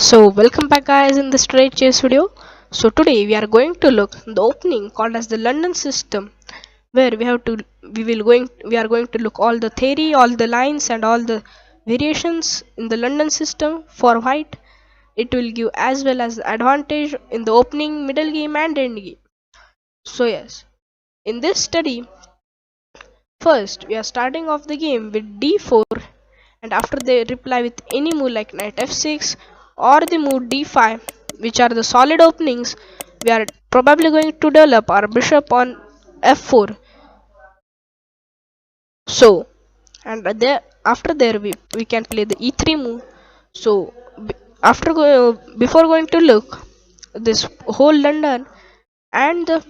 So welcome back guys in the straight chase video. So today we are going to look the opening called as the London system, where we are going to look all the theory, all the lines and all the variations in the London system for white. It will give as well as the advantage in the opening, middle game and end game. So yes, in this study, first we are starting off the game with d4, and after they reply with any move like knight f6 or the move d5, which are the solid openings, we are probably going to develop our bishop on f4. So and there after there we can play the e3 move. So before going to look this whole London and the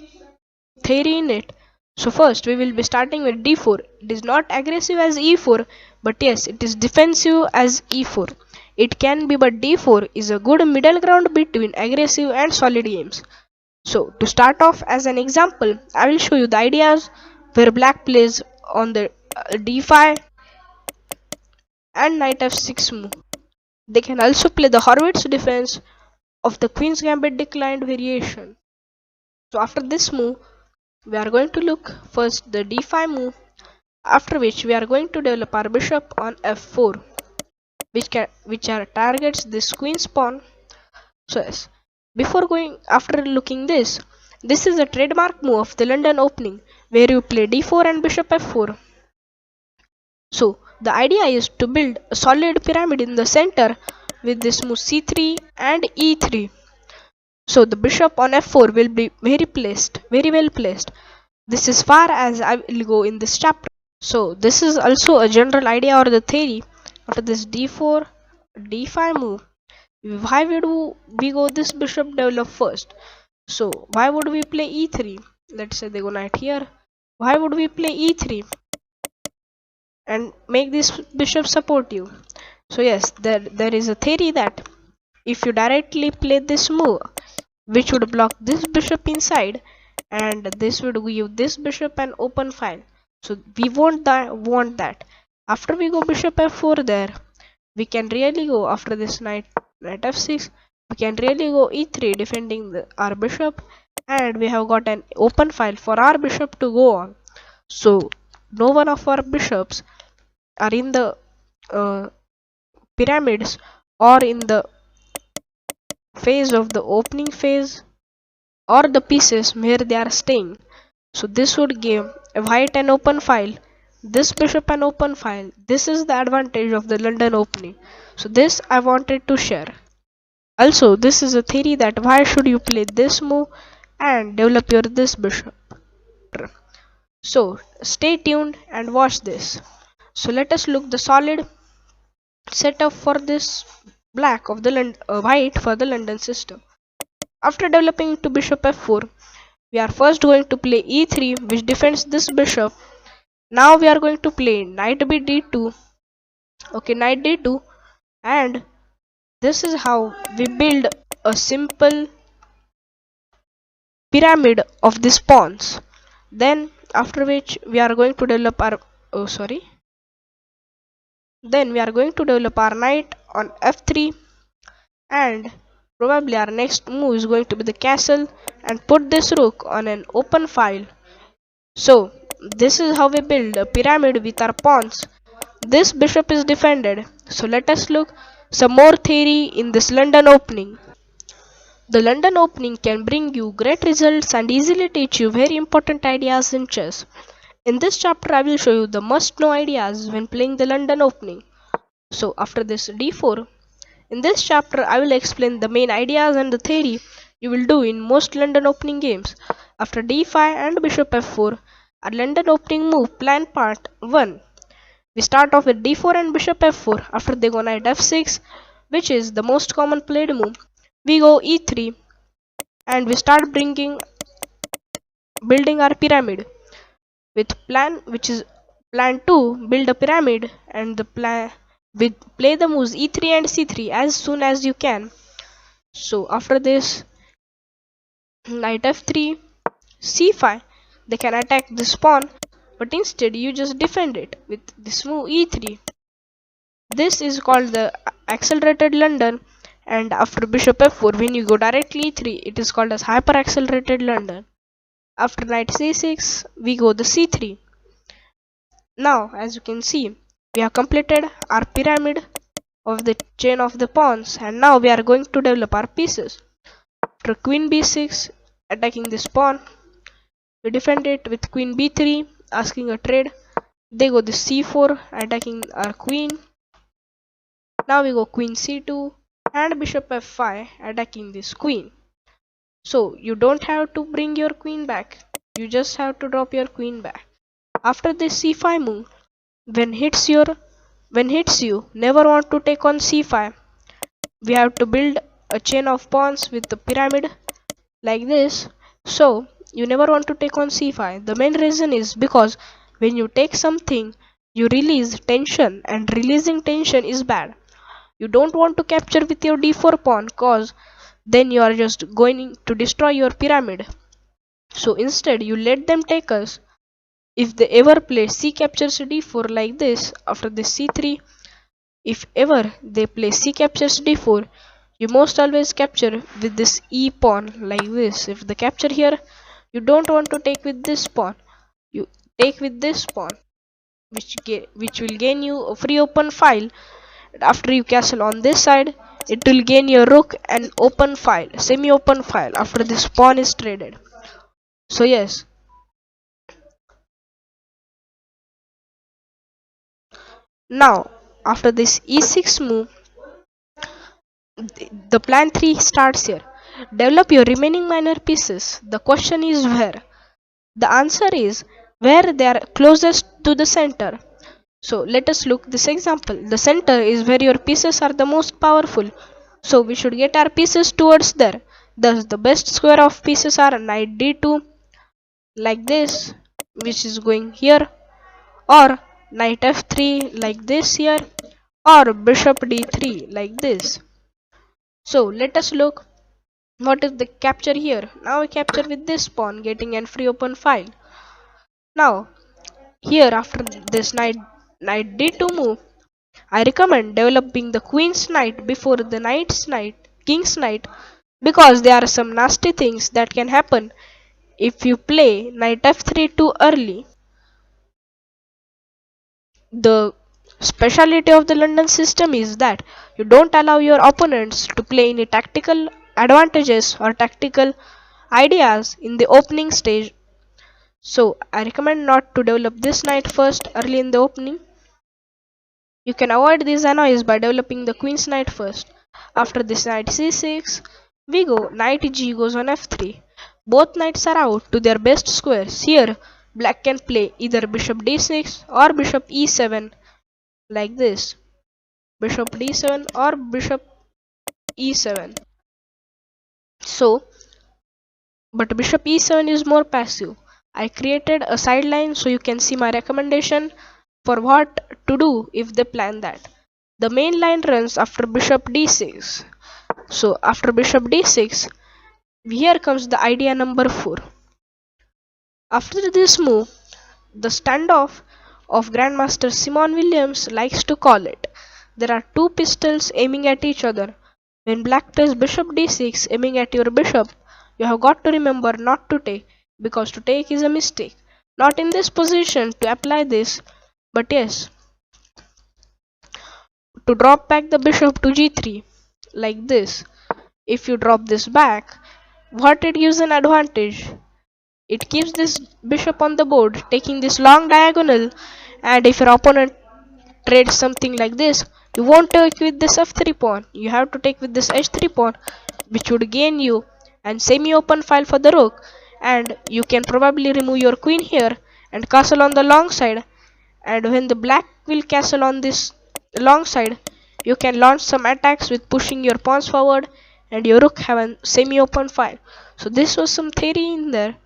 theory in it, so first we will be starting with d4. It is not aggressive as e4, but yes, it is defensive as e4. It can be, but d4 is a good middle ground between aggressive and solid games. So to start off as an example, I will show you the ideas where black plays on the d5 and knight f6 move. They can also play the Horwitz defense of the Queen's Gambit declined variation. So after this move, we are going to look first the d5 move, after which we are going to develop our bishop on f4, which are targets this queen's pawn. So yes, after looking this is a trademark move of the London opening, where you play d4 and bishop f4. So the idea is to build a solid pyramid in the center with this move c3 and e3. So the bishop on f4 will be very well placed. This is far as I will go in this chapter. So this is also a general idea or the theory. After this d4 d5 move, why would we go this bishop develop first? So why would we play e3? Let's say they go knight here. Why would we play e3 and make this bishop supportive? So yes, there is a theory that if you directly play this move, which would block this bishop inside, and this would give this bishop an open file. So we want that. After we go bishop f4 there, we can really go after this knight f6. We can really go e3 defending our bishop, and we have got an open file for our bishop to go on. So no one of our bishops are in the pyramids or in the phase of the opening phase or the pieces where they are staying. So this would give white an open file, this bishop an open file. This is the advantage of the London opening. So this I wanted to share. Also, this is a theory that why should you play this move and develop your this bishop. So stay tuned and watch this. So let us look the solid setup for this black of the white for the London system. After developing to bishop f4, we are first going to play e3, which defends this bishop. Now we are going to play knight b d2. Okay, knight d2, and this is how we build a simple pyramid of these pawns. Then after which we are going to develop our then we are going to develop our knight on f3, and probably our next move is going to be the castle and put this rook on an open file. So this is how we build a pyramid with our pawns. This bishop is defended. So let us look some more theory in this London opening. The London opening can bring you great results and easily teach you very important ideas in chess. In this chapter I will show you the must know ideas when playing the London opening. So after this d4, in this chapter I will explain the main ideas and the theory you will do in most London opening games. After d5 and bishop f4, our London opening move plan part 1. We start off with d4 and bishop f4. After they go knight f6, which is the most common played move, we go e3, and we start building our pyramid with plan, which is plan 2, build a pyramid, and the plan with play the moves e3 and c3 as soon as you can. So after this knight f3, c5, they can attack this pawn, but instead you just defend it with this move e3. This is called the accelerated London, And after bishop f4, when you go directly e3, it is called as hyper accelerated London. After knight c6, we go the c3. Now as you can see, we have completed our pyramid of the chain of the pawns, and now we are going to develop our pieces. After queen b6, attacking this pawn, we defend it with queen b3, asking a trade. They go the c4, attacking our queen. Now we go queen c2 and bishop f5, attacking this queen. So you don't have to bring your queen back, you just have to drop your queen back. After this c5 move, when hits you, never want to take on c5. We have to build a chain of pawns with the pyramid like this. So you never want to take on c5. The main reason is because when you take something, you release tension, and releasing tension is bad. You don't want to capture with your d4 pawn, cause then you are just going to destroy your pyramid. So instead you let them take us. If they ever play c captures d4 like this, after this c3, if ever they play c captures d4, you most always capture with this e pawn like this. If they capture here, you don't want to take with this pawn, you take with this pawn, which will gain you a free open file. After you castle on this side, it will gain your rook and open file, semi open file, after this pawn is traded. So yes, now after this e6 move, the plan 3 starts here. Develop your remaining minor pieces. The question is where. The answer is where they are closest to the center. So let us look this example. The center is where your pieces are the most powerful, so we should get our pieces towards there. Thus the best square of pieces are knight d2 like this, which is going here, or knight f3 like this here, or bishop d3 like this. So let us look what is the capture here. Now we capture with this pawn, getting an free open file. Now here, after this knight d2 move, I recommend developing the queen's knight before the king's knight, because there are some nasty things that can happen if you play knight f3 too early. The speciality of the London system is that you don't allow your opponents to play any tactical advantages or tactical ideas in the opening stage. So I recommend not to develop this knight first early in the opening. You can avoid these annoys by developing the queen's knight first. After this knight c6, we go knight g goes on f3. Both knights are out to their best squares. Here, black can play either bishop d6 or bishop e7 like this. Bishop d7 or bishop e7. So, but bishop e7 is more passive. I created a sideline so you can see my recommendation for what to do if they plan that. The main line runs after bishop d6. So after bishop d6, here comes the idea number 4. After this move, the standoff of Grandmaster Simon Williams likes to call it. There are two pistols aiming at each other. When black plays bishop d6 aiming at your bishop, you have got to remember not to take, because to take is a mistake. Not in this position to apply this, but yes, to drop back the bishop to g3 like this. If you drop this back, what it gives an advantage? It keeps this bishop on the board, taking this long diagonal, and if your opponent trades something like this, you won't take with this f3 pawn. You have to take with this h3 pawn, which would gain you and semi-open file for the rook, and you can probably remove your queen here and castle on the long side. And when the black will castle on this long side, you can launch some attacks with pushing your pawns forward, and your rook have a semi-open file. So this was some theory in there.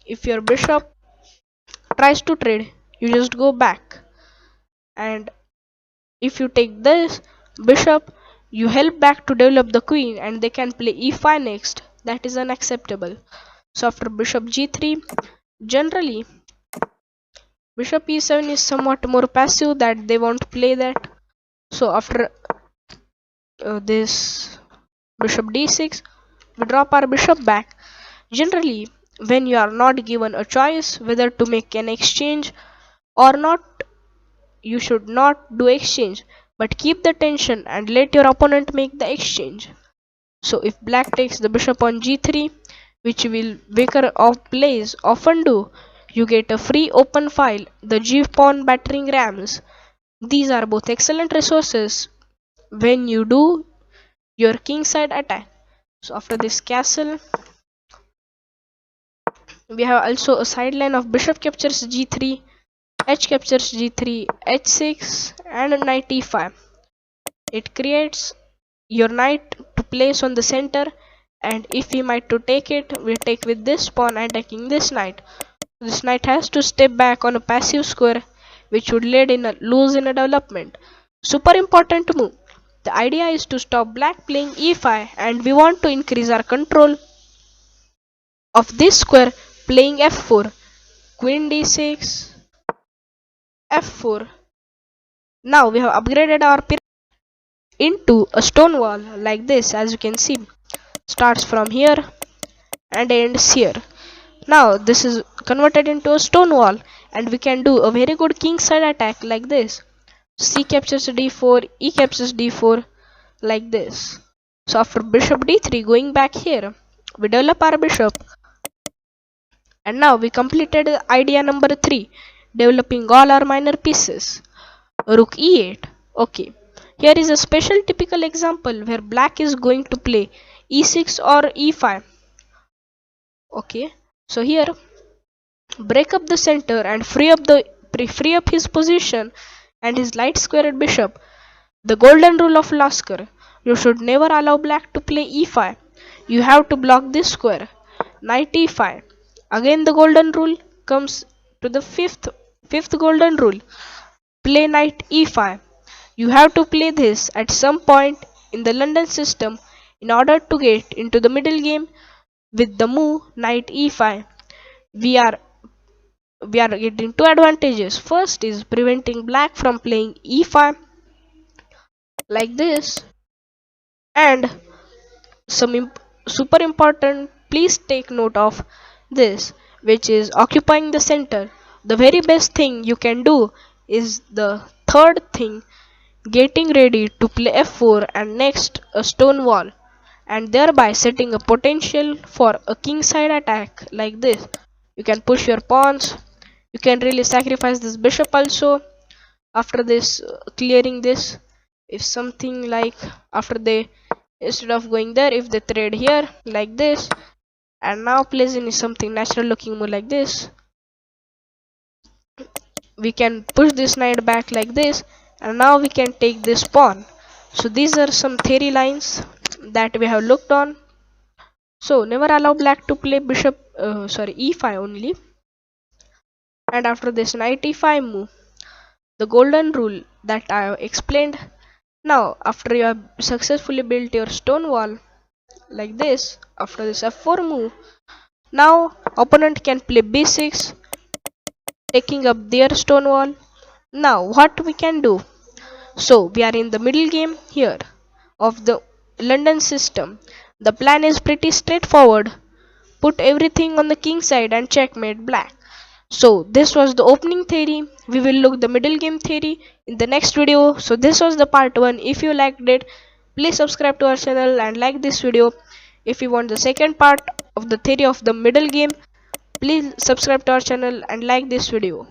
If your bishop tries to trade, you just go back, and if you take this bishop, you help back to develop the queen, and they can play e5 next. That is unacceptable. So after bishop g3, generally bishop e7 is somewhat more passive, that they won't play that. So after this bishop d6, we drop our bishop back. Generally, when you are not given a choice whether to make an exchange or not, you should not do exchange, but keep the tension and let your opponent make the exchange. So if black takes the bishop on g3, which will weaker of plays often do, you get a free open file, the g-pawn battering rams. These are both excellent resources when you do your kingside attack. So after this castle, we have also a sideline of bishop captures g3, h captures g3, h6, and knight e5. It creates your knight to place on the center, and if we might to take it, we take with this pawn attacking this knight. This knight has to step back on a passive square, which would lose in a development. Super important move. The idea is to stop black playing e5, and we want to increase our control of this square playing f4. Queen d6, f4. Now we have upgraded our pyramid into a stone wall like this, as you can see. Starts from here and ends here. Now this is converted into a stone wall, and we can do a very good kingside attack like this. C captures d4, E captures d4 like this. So after bishop d3 going back here, we develop our bishop, and now we completed idea number 3, developing all our minor pieces. Rook e8. Okay, here is a special typical example where black is going to play e6 or e5. Okay, so here break up the center and free up his position and his light squared bishop. The golden rule of Lasker: you should never allow black to play e5. You have to block this square. Knight e5. Again the golden rule comes to the fifth golden rule. Play knight e5. You have to play this at some point in the London system in order to get into the middle game with the move knight e5. We are getting two advantages. First is preventing black from playing e5 like this, and super important, please take note of this, which is occupying the center. The very best thing you can do is the third thing, getting ready to play f4 and next a stone wall, and thereby setting a potential for a kingside attack like this. You can push your pawns, you can really sacrifice this bishop also. After this, clearing this, if something like after they, instead of going there, if they trade here like this, and now plays in something natural looking move like this, we can push this knight back like this, and now we can take this pawn. So these are some theory lines that we have looked on. So never allow black to play e5 only. And after this knight e5 move, the golden rule that I have explained. Now after you have successfully built your stone wall like this, after this f4 move, now opponent can play b6, taking up their stone wall. Now what we can do? So we are in the middle game here of the London system. The plan is pretty straightforward. Put everything on the king side and checkmate black. So this was the opening theory. We will look the middle game theory in the next video. So this was the part 1. If you liked it, please subscribe to our channel and like this video. If you want the second part of the theory of the middle game, please subscribe to our channel and like this video.